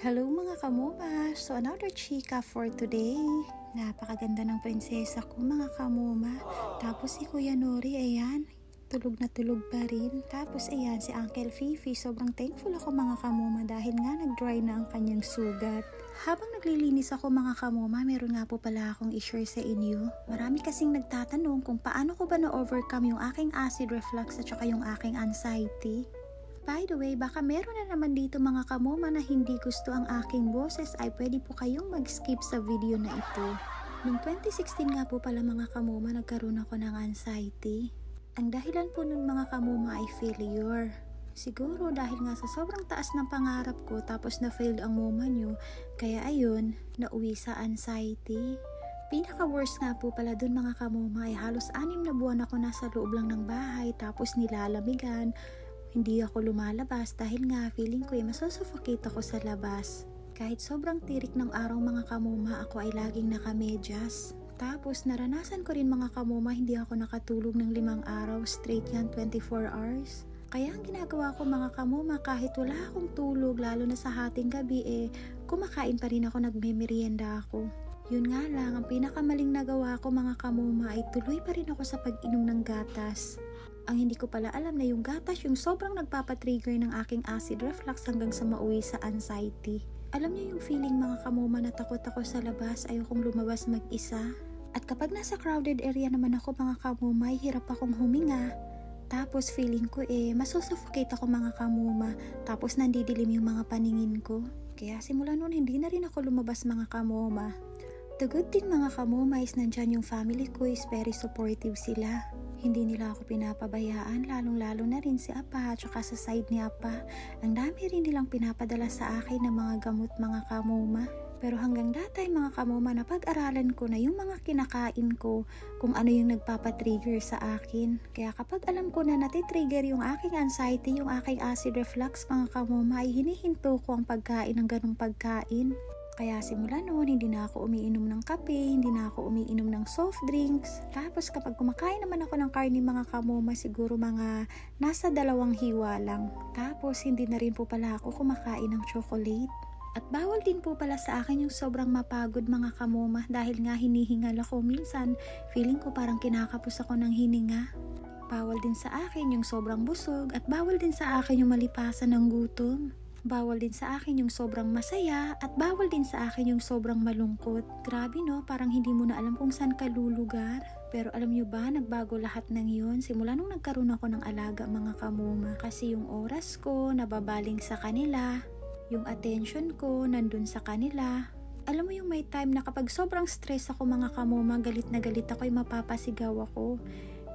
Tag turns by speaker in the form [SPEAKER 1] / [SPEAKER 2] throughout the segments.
[SPEAKER 1] Hello mga kamuma! So another chika for today. Napakaganda ng prinsesa ko mga kamuma. Tapos si Kuya Nori, ayan, tulog na tulog pa rin. Tapos ayan, si Uncle Fifi, sobrang thankful ako mga kamuma dahil nga nag-dry na ang kanyang sugat. Habang naglilinis ako mga kamuma, meron nga po pala akong i-share sa inyo. Marami kasing nagtatanong kung paano ko ba na-overcome yung aking acid reflux at saka yung aking anxiety. By the way, baka meron na naman dito mga kamuma na hindi gusto ang aking boses ay pwede po kayong mag-skip sa video na ito. Noong 2016 nga po pala mga kamuma nagkaroon ako ng anxiety. Ang dahilan po nun mga kamuma ay failure. Siguro dahil nga sa sobrang taas ng pangarap ko tapos na-failed ang moma nyo, kaya ayun, nauwi sa anxiety. Pinaka-worst nga po pala dun mga kamuma ay halos 6 na buwan ako nasa loob lang ng bahay tapos nilalamigan. Hindi ako lumalabas dahil nga feeling ko masusuffocate ako sa labas. Kahit sobrang tirik ng araw mga kamuma, ako ay laging nakamedyas. Tapos naranasan ko rin mga kamuma, hindi ako nakatulog ng 5 araw straight yan, 24 hours. Kaya ang ginagawa ko mga kamuma, kahit wala akong tulog lalo na sa hating gabi kumakain pa rin ako, nagmemerienda ako. Yun nga lang, ang pinakamaling nagawa ko mga kamuma ay tuloy pa rin ako sa pag-inom ng gatas. Ang hindi ko pala alam na yung gatas yung sobrang nagpapatrigger ng aking acid reflux hanggang sa mauwi sa anxiety. Alam niyo yung feeling mga kamuma na takot ako sa labas, ayokong lumabas mag-isa. At kapag nasa crowded area naman ako mga kamuma, hirap akong huminga. Tapos feeling ko masusuffocate ako mga kamuma, tapos nandidilim yung mga paningin ko. Kaya simula noon hindi na rin ako lumabas mga kamuma. The good thing mga kamuma is nandyan yung family ko, is very supportive sila. Hindi nila ako pinapabayaan, lalong-lalo na rin si Apa at saka sa side ni Apa. Ang dami rin nilang pinapadala sa akin ng mga gamot mga kamuma. Pero hanggang datay mga kamuma, napag-aralan ko na yung mga kinakain ko kung ano yung nagpapatrigger sa akin. Kaya kapag alam ko na natitrigger yung aking anxiety, yung aking acid reflux mga kamuma, ay hinihinto ko ang pagkain ng ganong pagkain. Kaya simula noon, hindi na ako umiinom ng kape, hindi na ako umiinom ng soft drinks. Tapos kapag kumakain naman ako ng karne mga kamuma, siguro mga nasa 2 hiwa lang. Tapos hindi na rin po pala ako kumakain ng chocolate. At bawal din po pala sa akin yung sobrang mapagod mga kamuma dahil nga hinihingal ako minsan. Feeling ko parang kinakapos ako ng hininga. Bawal din sa akin yung sobrang busog at bawal din sa akin yung malipasan ng gutom. Bawal din sa akin yung sobrang masaya at bawal din sa akin yung sobrang malungkot. Grabe no, parang hindi mo na alam kung saan ka lulugar. Pero alam nyo ba, nagbago lahat ng yun simula nung nagkaroon ako ng alaga mga kamuma. Kasi yung oras ko nababaling sa kanila, yung attention ko nandun sa kanila. Alam mo yung may time na kapag sobrang stress ako mga kamuma, galit na galit ako, mapapasigaw ako.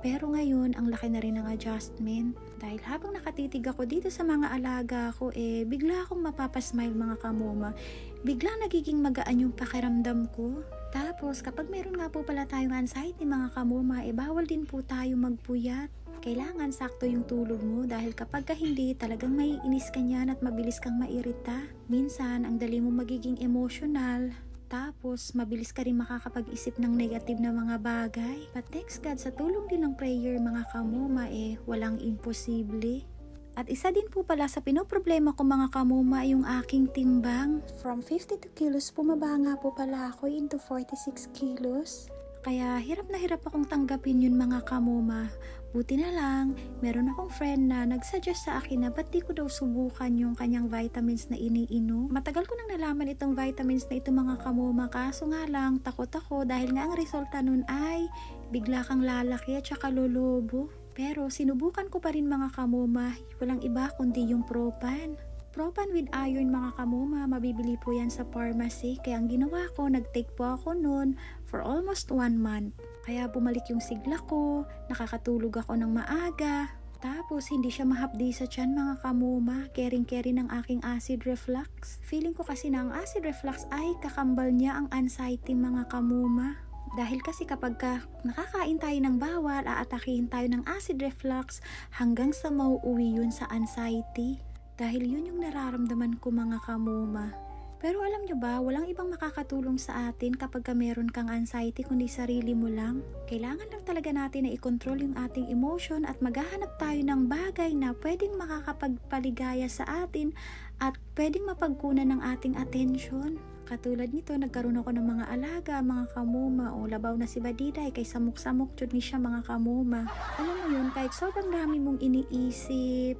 [SPEAKER 1] Pero ngayon, ang laki na rin ng adjustment. Dahil habang nakatitig ako dito sa mga alaga ko, bigla akong mapapasmile mga kamuma. Bigla nagiging magaan yung pakiramdam ko. Tapos, kapag meron nga po pala tayong anxiety mga kamuma, bawal din po tayo magpuyat. Kailangan sakto yung tulog mo dahil kapag hindi, talagang maiinis ka niyan at mabilis kang mairita. Minsan, ang dali mo magiging emotional. Tapos, mabilis ka rin makakapag-isip ng negative na mga bagay. But thanks God, sa tulong din ng prayer mga kamuma, walang imposible. At isa din po pala sa pinoproblema ko mga kamuma yung aking timbang. From 52 kilos, bumaba nga po pala ako into 46 kilos. Kaya hirap na hirap akong tanggapin yun mga kamuma. Buti na lang, meron akong friend na nagsuggest sa akin na ba't di ko daw subukan yung kanyang vitamins na iniinom. Matagal ko nang nalaman itong vitamins na ito mga kamuma, kaso nga lang takot ako dahil nga ang resulta nun ay bigla kang lalaki at saka lolobo. Pero sinubukan ko pa rin mga kamuma, walang iba kundi yung Propan. Propan with iron mga kamuma, mabibili po yan sa pharmacy. Kaya ang ginawa ko, nag-take po ako noon for almost 1 month. Kaya bumalik yung sigla ko, nakakatulog ako ng maaga. Tapos hindi siya mahapdi sa tiyan mga kamuma, kering-keri ng aking acid reflux. Feeling ko kasi na ang acid reflux ay kakambal niya ang anxiety mga kamuma. Dahil kasi kapag nakakain tayo ng bawal, aatakihin tayo ng acid reflux hanggang sa mauuwi yun sa anxiety. Dahil yun yung nararamdaman ko mga kamuma. Pero alam nyo ba, walang ibang makakatulong sa atin kapag meron kang anxiety kundi sarili mo lang. Kailangan lang talaga natin na i-control yung ating emotion at maghahanap tayo ng bagay na pwedeng makakapagpaligaya sa atin at pwedeng mapagkunan ng ating atensyon. Katulad nito, nagkaroon ako ng mga alaga, mga kamuma, o labaw na si Badiday, kay samok-samok jud ni siya mga kamuma. Alam mo yun, kahit sobrang dami mong iniisip,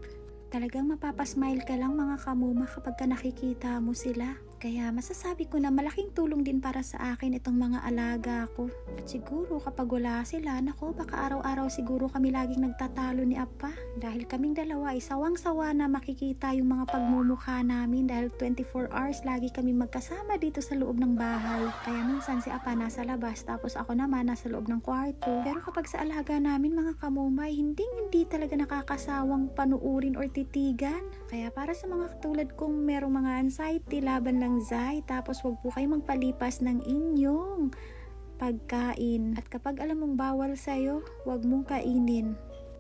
[SPEAKER 1] talagang mapapasmile ka lang mga kamuma kapag ka nakikita mo sila. Kaya masasabi ko na malaking tulong din para sa akin itong mga alaga ko. At siguro kapag wala sila, nako baka araw-araw siguro kami laging nagtatalo ni Apa. Dahil kaming dalawa ay sawang-sawa na makikita yung mga pagmumukha namin dahil 24 hours lagi kami magkasama dito sa loob ng bahay. Kaya minsan si Apa nasa labas tapos ako naman nasa loob ng kwarto. Pero kapag sa alaga namin mga kamumay, hindi talaga nakakasawang panuurin or titigan. Kaya para sa mga katulad kong merong mga anxiety, laban lang Zay, tapos wag po kayo magpalipas ng inyong pagkain. At kapag alam mong bawal sa'yo, wag mong kainin.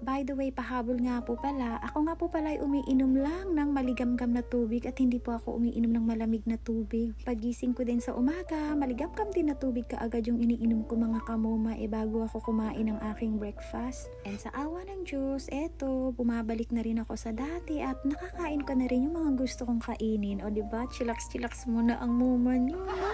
[SPEAKER 1] By the way, pahabol nga po pala, ako nga po pala ay umiinom lang ng maligamgam na tubig at hindi po ako umiinom ng malamig na tubig. Pagising ko din sa umaga, maligamgam din na tubig kaagad yung iniinom ko mga kamoma bago ako kumain ng aking breakfast. And sa awa ng Diyos, eto, bumabalik na rin ako sa dati at nakakain ko na rin yung mga gusto kong kainin. O diba, chillax-chillax muna ang muma nyo, no?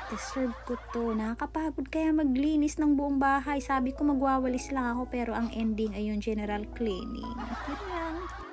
[SPEAKER 1] Deserve ko to. Nakakapagod kaya maglinis ng buong bahay. Sabi ko magwawalis lang ako pero ang ending ay yung general cleaning. Yun lang.